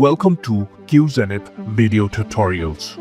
Welcome to QZenith Video Tutorials.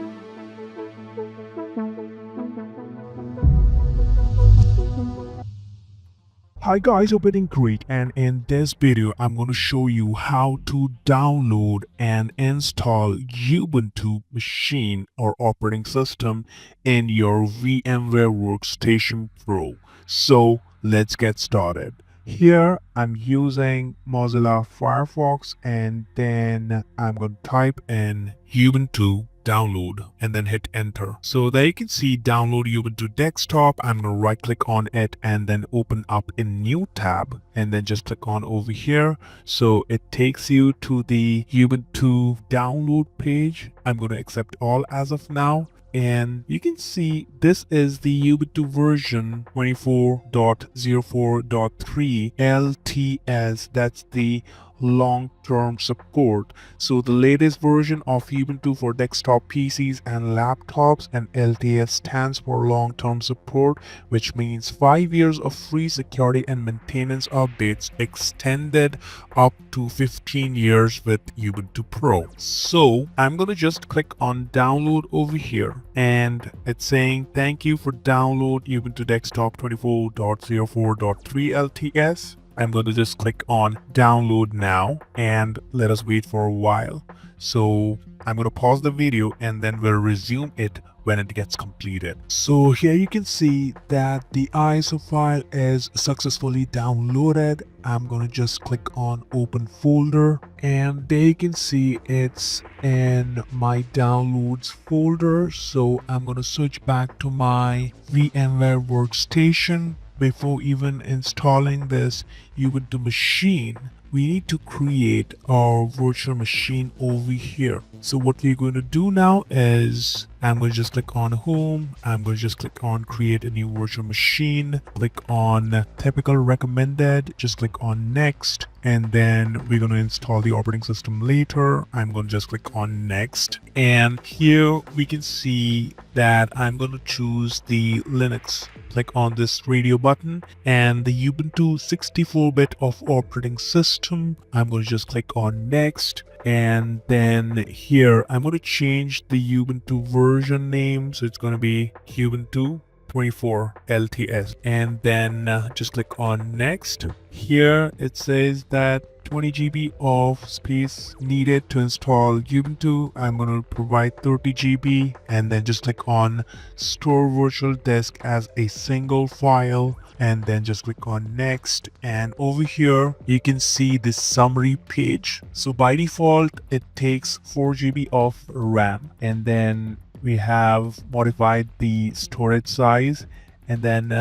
Hi guys, hope you're doing great, and in this video I'm going to show you how to download and install Ubuntu machine or operating system in your VMware Workstation Pro. So let's get started. Here I'm using Mozilla Firefox, and then I'm going to type in Ubuntu download and then hit enter. So there you can see download Ubuntu desktop. I'm going to right click on it and then open up a new tab and then just click on over here. So it takes you to the Ubuntu download page. I'm going to accept all as of now. And you can see this is the Ubuntu version 24.04.3 LTS. That's the long-term support. So the latest version of Ubuntu for desktop PCs and laptops, and LTS stands for long-term support, which means 5 years of free security and maintenance updates extended up to 15 years with Ubuntu Pro. So I'm going to just click on download over here, and it's saying thank you for download Ubuntu desktop 24.04.3 LTS. I'm going to just click on download now and let us wait for a while. So I'm going to pause the video and then we'll resume it when it gets completed. So here you can see that the ISO file is successfully downloaded. I'm going to just click on open folder, and there you can see it's in my downloads folder. So I'm going to switch back to my VMware Workstation. Before even installing this Ubuntu machine, we need to create our virtual machine over here. So what we're going to do now is I'm going to just click on home. I'm going to just click on create a new virtual machine, click on typical recommended, just click on next, and then we're going to install the operating system later. I'm going to just click on next, and here we can see that I'm going to choose the Linux. Click on this radio button and the Ubuntu 64-bit of operating system. I'm going to just click on next, and then here I'm going to change the Ubuntu version name, so it's going to be Ubuntu 24 LTS, and then just click on next. Here it says that 20 GB of space needed to install Ubuntu. I'm going to provide 30 GB, and then just click on store virtual disk as a single file, and then just click on next. And over here you can see this summary page. So by default it takes 4 GB of RAM, and then we have modified the storage size, and then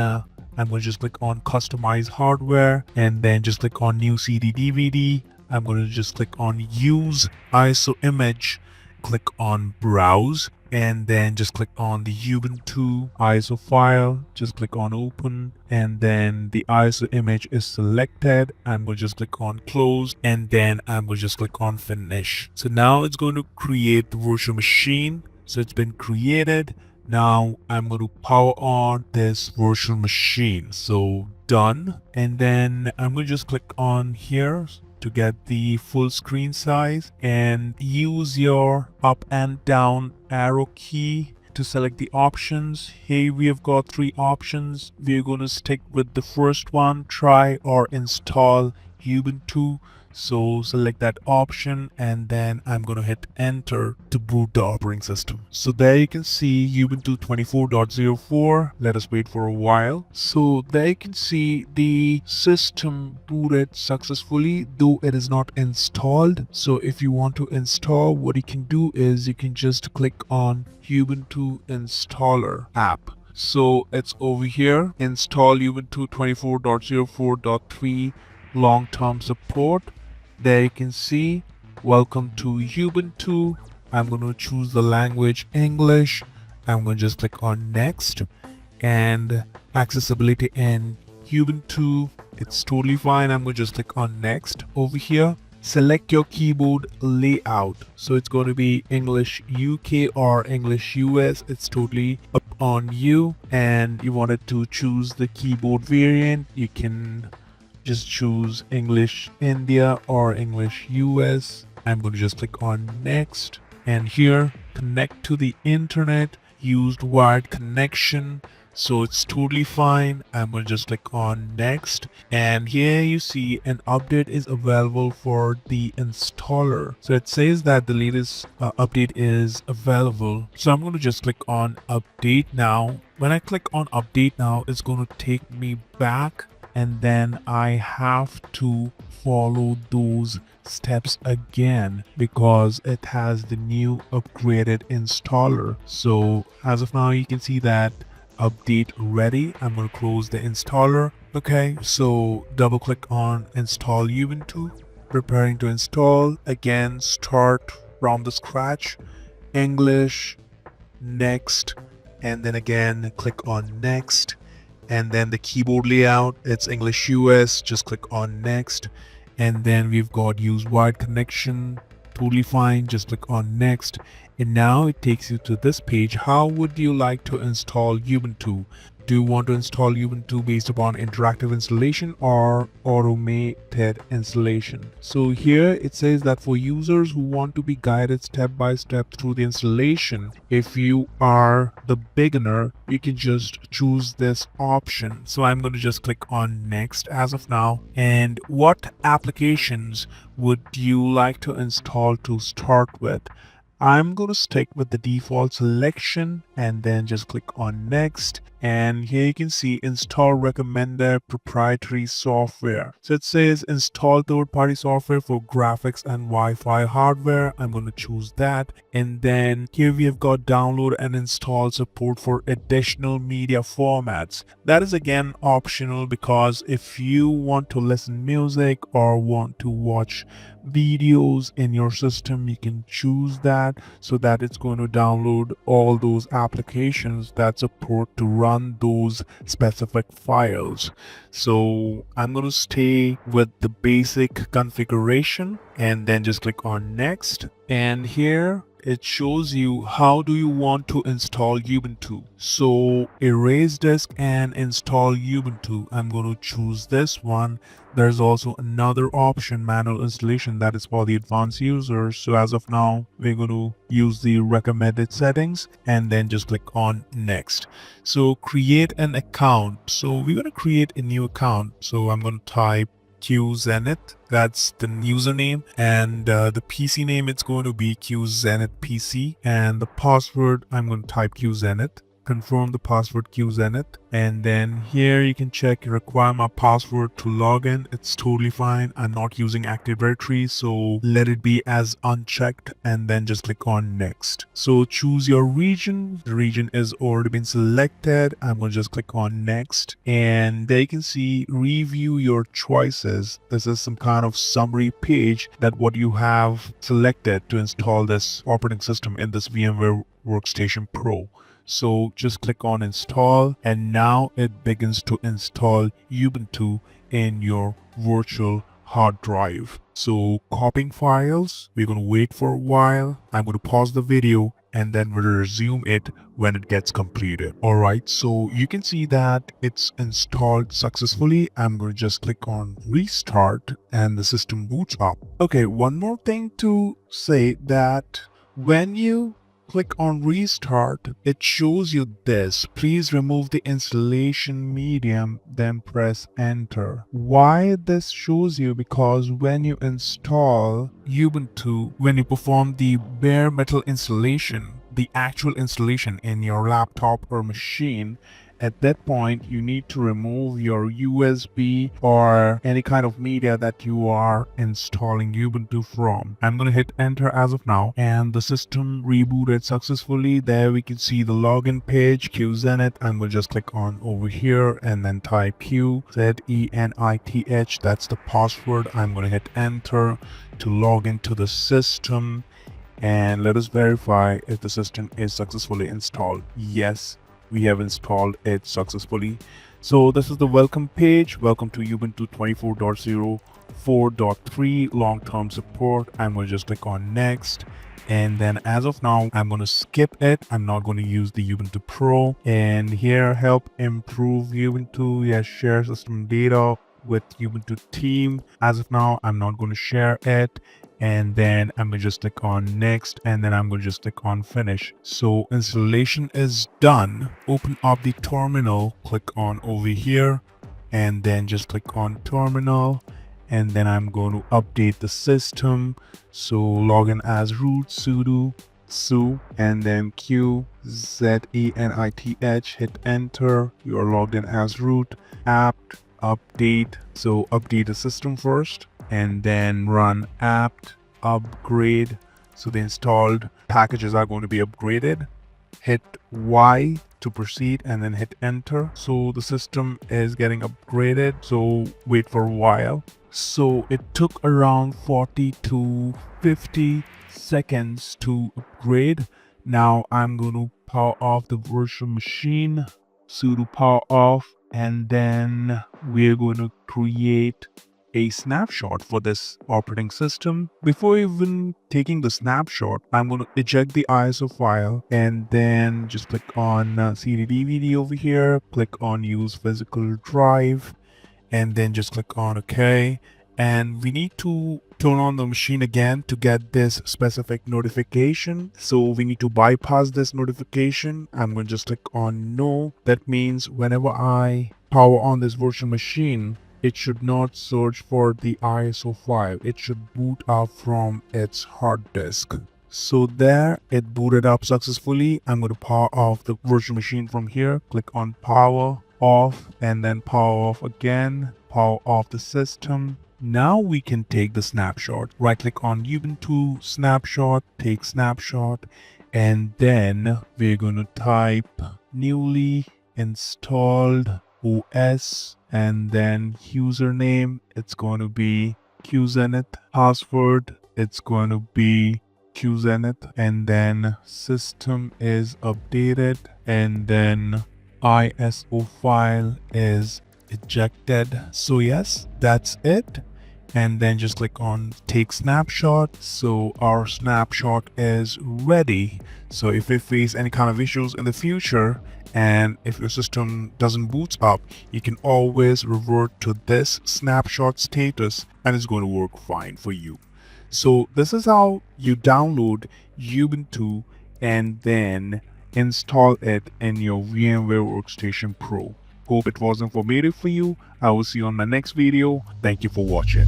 I'm going to just click on customize hardware, and then just click on new CD DVD. I'm going to just click on use ISO image, click on browse, and then just click on the Ubuntu ISO file, just click on open, and then the ISO image is selected. I'm going to just click on close, and then I'm going to just click on finish. So now it's going to create the virtual machine. So it's been created. Now I'm going to power on this virtual machine. So done. And then I'm going to just click on here to get the full screen size, and use your up and down arrow key to select the options. Here we have got 3 options. We're going to stick with the first one, try or install Ubuntu. So select that option, and then I'm going to hit enter to boot the operating system. So there you can see Ubuntu 24.04. Let us wait for a while. So there you can see the system booted successfully, though it is not installed. So if you want to install, what you can do is you can just click on Ubuntu installer app. So it's over here, install Ubuntu 24.04.3 long-term support. There you can see welcome to Ubuntu. I'm going to choose the language English. I'm going to just click on next, and accessibility in Ubuntu, it's totally fine. I'm going to just click on next over here. Select your keyboard layout. So it's going to be English UK or English US. It's totally up on you, and you wanted to choose the keyboard variant, you can just choose English India or English US. I'm going to just click on next, and here connect to the internet, used wired connection. So it's totally fine. I'm going to just click on next, and here you see an update is available for the installer. So it says that the latest update is available. So I'm going to just click on update now. When I click on update now, it's going to take me back, and then I have to follow those steps again because it has the new upgraded installer. So as of now, you can see that update ready. I'm going to close the installer. Okay, so double click on install Ubuntu. Preparing to install. Again, start from the scratch. English, next, and then again click on next, and then the keyboard layout, it's English US, just click on next, and then we've got use wired connection, totally fine, just click on next, and now it takes you to this page. How would you like to install Ubuntu? Do you want to install Ubuntu based upon interactive installation or automated installation? So here it says that for users who want to be guided step by step through the installation, if you are the beginner, you can just choose this option. So I'm going to just click on next as of now. And what applications would you like to install to start with? I'm going to stick with the default selection and then just click on next. And here you can see install recommended proprietary software. So it says install third-party software for graphics and Wi-Fi hardware. I'm going to choose that. And then here we have got download and install support for additional media formats. That is again optional, because if you want to listen music or want to watch videos in your system, you can choose that, so that it's going to download all those applications that support to run those specific files. So I'm going to stay with the basic configuration and then just click on next. And here it shows you how do you want to install Ubuntu. So erase disk and install Ubuntu. I'm going to choose this one. There's also another option, manual installation, that is for the advanced users. So as of now, we're going to use the recommended settings and then just click on next. So create an account. So we're going to create a new account. So I'm going to type QZenith, that's the username, and the PC name, it's going to be QZenith PC, and the password, I'm going to type QZenith. Confirm the password QZenith, and then here you can check require my password to log in. It's totally fine. I'm not using Active Directory, so let it be as unchecked, and then just click on next. So choose your region. The region is already been selected. I'm going to just click on next, and there you can see review your choices. This is some kind of summary page that what you have selected to install this operating system in this VMware Workstation Pro. So just click on install, and now it begins to install Ubuntu in your virtual hard drive. So copying files, we're going to wait for a while. I'm going to pause the video and then we'll resume it when it gets completed. Alright, so you can see that it's installed successfully. I'm going to just click on restart and the system boots up. Okay, one more thing to say, that when you click on restart, it shows you this. Please remove the installation medium, then press enter. Why this shows you? Because when you install Ubuntu, when you perform the bare metal installation, the actual installation in your laptop or machine, at that point you need to remove your USB or any kind of media that you are installing Ubuntu from. I'm going to hit enter as of now, and the system rebooted successfully. There we can see the login page, QZenith, and we'll just click on over here and then type QZenith. That's the password. I'm going to hit enter to log into the system, and let us verify if the system is successfully installed. Yes, we have installed it successfully. So this is the welcome page. Welcome to Ubuntu 24.04.3 long-term support. I'm going to just click on next, and then as of now I'm going to skip it. I'm not going to use the Ubuntu Pro. And here, help improve Ubuntu, yes, share system data with Ubuntu team. As of now, I'm not going to share it. And then I'm going to just click on next, and then I'm going to just click on finish. So installation is done. Open up the terminal, click on over here, and then just click on terminal. And then I'm going to update the system. So login as root sudo su and then QZenith, hit enter. You are logged in as root. Apt update. So update the system first and then run apt upgrade. So the installed packages are going to be upgraded. Hit Y to proceed and then hit enter. So the system is getting upgraded. So wait for a while. So it took around 40 to 50 seconds to upgrade. Now I'm going to power off the virtual machine, sudo power off, and then we're going to create a snapshot for this operating system. Before even taking the snapshot, I'm going to eject the ISO file and then just click on CD DVD over here, click on use physical drive, and then just click on OK. And we need to turn on the machine again to get this specific notification. So we need to bypass this notification. I'm going to just click on no. That means whenever I power on this virtual machine, it should not search for the ISO file. It should boot up from its hard disk. So there, it booted up successfully. I'm going to power off the virtual machine from here. Click on power off and then power off again. Power off the system. Now we can take the snapshot. Right click on Ubuntu snapshot, take snapshot, and then we're going to type newly installed OS and then username. It's going to be QZenith. Password, it's going to be QZenith, and then system is updated, and then ISO file is ejected. So yes, that's it. And then just click on take snapshot. So our snapshot is ready. So if we face any kind of issues in the future and if your system doesn't boot up, you can always revert to this snapshot status and it's going to work fine for you. So this is how you download Ubuntu and then install it in your VMware Workstation Pro. Hope it was informative for you. I will see you on my next video. Thank you for watching.